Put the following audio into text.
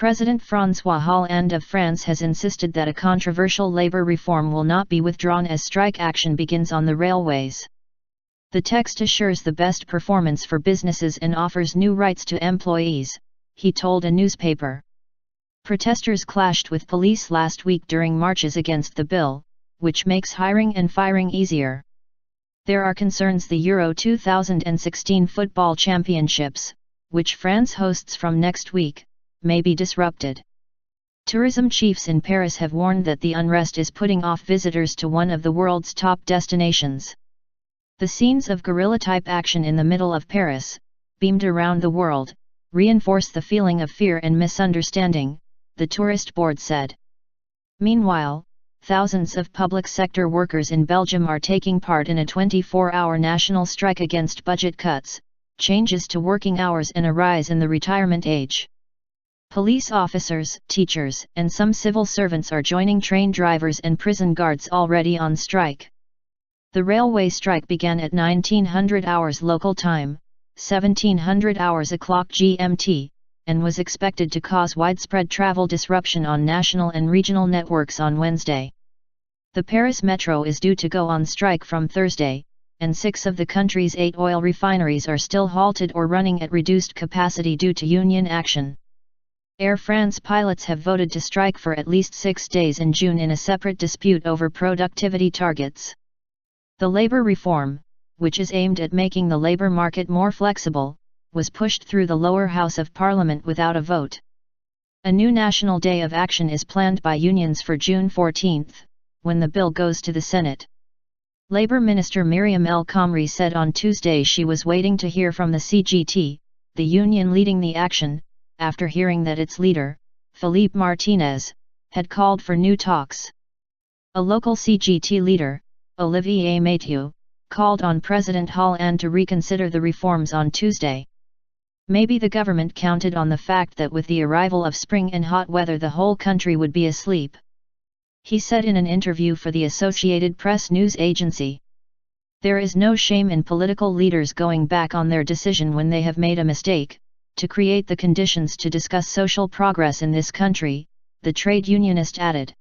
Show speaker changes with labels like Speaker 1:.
Speaker 1: President Francois Hollande of France has insisted that a controversial labor reform will not be withdrawn as strike action begins on the railways. The text assures the best performance for businesses and offers new rights to employees, he told a newspaper. Protesters clashed with police last week during marches against the bill, which makes hiring and firing easier. There are concerns the Euro 2016 football championships, which France hosts from next week, may be disrupted. Tourism chiefs in Paris have warned that the unrest is putting off visitors to one of the world's top destinations. The scenes of guerrilla-type action in the middle of Paris, beamed around the world, reinforce the feeling of fear and misunderstanding, the tourist board said. Meanwhile, thousands of public sector workers in Belgium are taking part in a 24-hour national strike against budget cuts, changes to working hours and a rise in the retirement age. Police officers, teachers, and some civil servants are joining train drivers and prison guards already on strike. The railway strike began at 1900 hours local time, 1700 hours o'clock GMT, and was expected to cause widespread travel disruption on national and regional networks on Wednesday. The Paris Metro is due to go on strike from Thursday, and 6 of the country's 8 oil refineries are still halted or running at reduced capacity due to union action. Air France pilots have voted to strike for at least 6 days in June in a separate dispute over productivity targets. The labor reform, which is aimed at making the labor market more flexible, was pushed through the lower house of parliament without a vote. A new national day of action is planned by unions for June 14, when the bill goes to the Senate. Labour Minister Miriam El Khomri said on Tuesday she was waiting to hear from the CGT, the union leading the action, after hearing that its leader, Philippe Martinez, had called for new talks. A local CGT leader, Olivier Mathieu, called on President Hollande to reconsider the reforms on Tuesday. Maybe the government counted on the fact that with the arrival of spring and hot weather the whole country would be asleep, he said in an interview for the Associated Press news agency. There is no shame in political leaders going back on their decision when they have made a mistake, to create the conditions to discuss social progress in this country, the trade unionist added.